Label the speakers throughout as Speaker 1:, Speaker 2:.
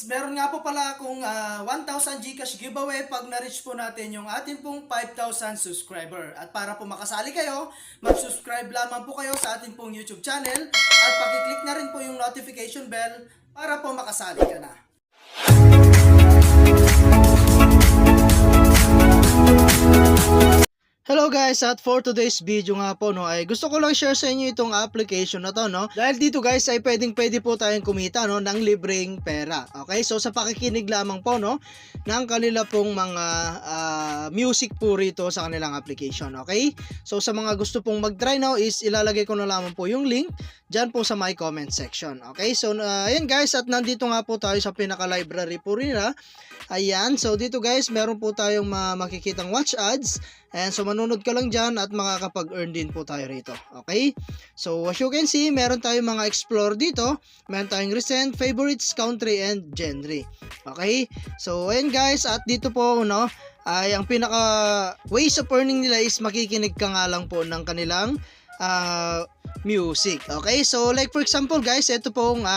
Speaker 1: meron nga po pala akong 1,000 GCash giveaway pag na-reach po natin yung ating pong 5,000 subscriber. At para po makasali kayo, mag-subscribe lamang po kayo sa ating pong YouTube channel at pakiclick na rin po yung notification bell para po makasali ka na. Hello guys, at for today's video nga po ay gusto ko lang share sa inyo itong application na to dahil dito guys ay pwede po tayong kumita ng libreng pera. Okay? So sa pakikinig lamang po ng kanila pong mga music po rito sa kanilang application. Okay? So sa mga gusto pong mag-try is ilalagay ko na lamang po yung link diyan po sa my comment section. Okay? So ayan guys, at nandito nga po tayo sa pinaka-library po nila. Ayan, so dito guys, meron po tayong makikitang watch ads. And so manunod ka lang dyan at makakapag-earn din po tayo rito. Okay? So as you can see, meron tayong mga explore dito. Meron tayong recent, favorites, country, and genre. Okay? So ayan guys, at dito po ay ang pinaka ways of earning nila is makikinig ka nga lang po ng kanilang music. Okay, so like for example guys, ito pong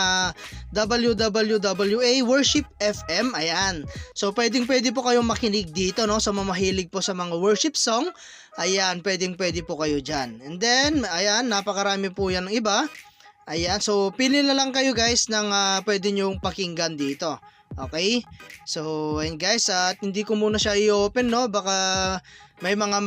Speaker 1: WWWA Worship FM. Ayan, so pwede po kayong makinig dito sa mamahilig po sa mga worship song. Ayan, pwede po kayo dyan. And then ayan, napakarami po yan ng iba. Ayan, so pili na lang kayo guys ng pwede nyong pakinggan dito. Okay, so ayan guys, at hindi ko muna siya i-open baka may mga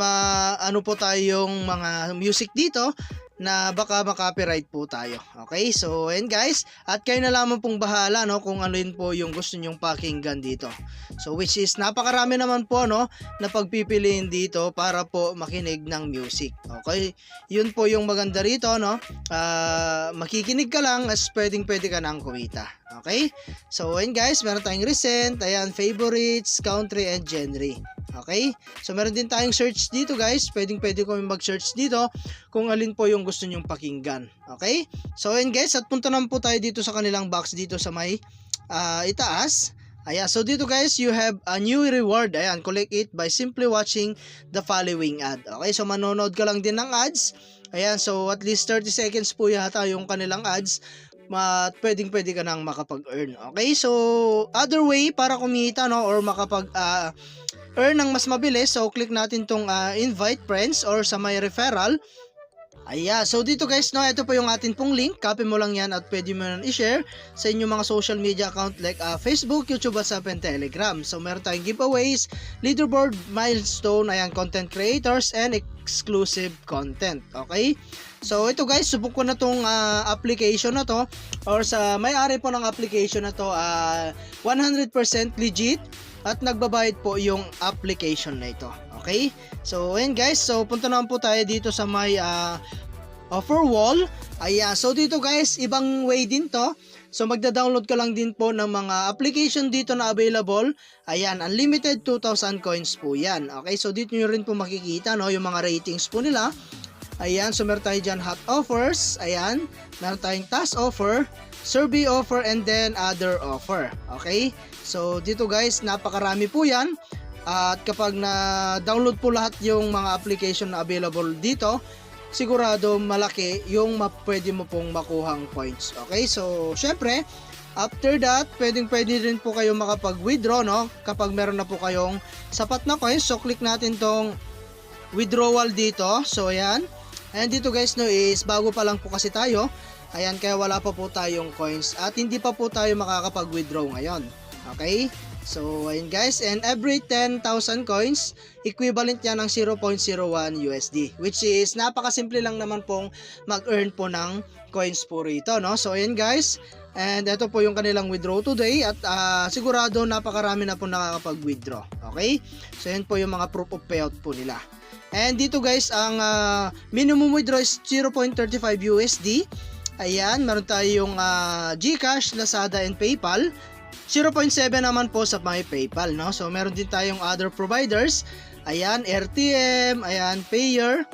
Speaker 1: ano po tayong mga music dito na baka makopyright po tayo. Okay, so ayan guys, at kayo na lamang pong bahala kung ano yun po yung gusto nyong pakinggan dito. So which is napakarami naman po na pagpipiliin dito para po makinig ng music. Okay, yun po yung maganda rito makikinig ka lang as pwede ka nang kumita. Okay, so ayan guys, meron tayong recent, ayan, favorites, country, and genre. Okay, so meron din tayong search dito guys, pwede ko mag-search dito kung alin po yung gusto nyong pakinggan. Okay, so ayan guys, at punta naman po tayo dito sa kanilang box dito sa may itaas. Ayan, so dito guys, you have a new reward. Ayan, collect it by simply watching the following ad. Okay, so manonood ka lang din ng ads. Ayan, so at least 30 seconds po yata yung kanilang ads. Pwede ka nang makapag-earn. Okay, so other way para kumita or makapag-earn ng mas mabilis, so click natin tong invite friends or sa may referral. Ayan, so dito guys ito po yung atin pong link. Copy mo lang yan at pwede mo nang i-share sa inyong mga social media account like Facebook, YouTube, WhatsApp, and Telegram. So meron tayong giveaways, leaderboard, milestone, ayan, content creators, and exclusive content. Okay, so ito guys, subok ko na tong application na to, or sa may-ari po ng application na to, 100% legit at nagbabayad po yung application na ito. Okay, so ayan guys, so punta naman po tayo dito sa may offer wall. Ayan, so dito guys, ibang way din to. So magda-download ka lang din po ng mga application dito na available. Ayan, unlimited 2,000 coins po yan. Okay, so dito nyo rin po makikita yung mga ratings po nila. Ayan, so meron tayo dyan hot offers. Ayan, meron tayong task offer, survey offer, and then other offer. Okay, so dito guys, napakarami po yan. At kapag na-download po lahat yung mga application na available dito, sigurado malaki yung pwede mo pong makuhang points. Okay, so syempre, after that, pwede rin po kayo makapag-withdraw kapag meron na po kayong sapat na coins. So click natin tong withdrawal dito. So ayan, and dito guys is bago pa lang po kasi tayo. Ayan, kaya wala pa po tayong coins at hindi pa po tayo makakapag-withdraw ngayon. Okay, so ayun guys, and every 10,000 coins, equivalent yan ng 0.01 USD, which is napakasimple lang naman pong mag-earn po ng coins po rito, so ayun guys, and ito po yung kanilang withdraw today, at sigurado napakarami na po nakakapag-withdraw. Okay, so ayun po yung mga proof of payout po nila. And dito guys, ang minimum withdraw is 0.35 USD. Ayan, meron tayong GCash, Lazada, and PayPal. 0.7 naman po sa may PayPal, so meron din tayong other providers. Ayan, RTM, ayan, Payer,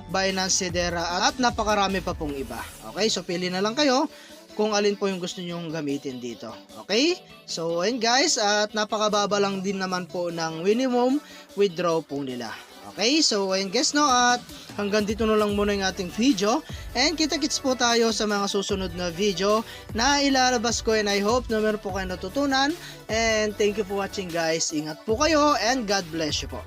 Speaker 1: Binance, Hedera, at napakarami pa pong iba. Okay, so pili na lang kayo kung alin po yung gusto nyong gamitin dito. Okay, so ayun guys, at napakababa lang din naman po ng minimum withdraw po nila. Okay, so ayun guys no, at hanggang dito na lang muna yung ating video. And kita-kits po tayo sa mga susunod na video na ilalabas ko, and I hope na meron po kayo natutunan. And thank you for watching guys. Ingat po kayo and God bless you po.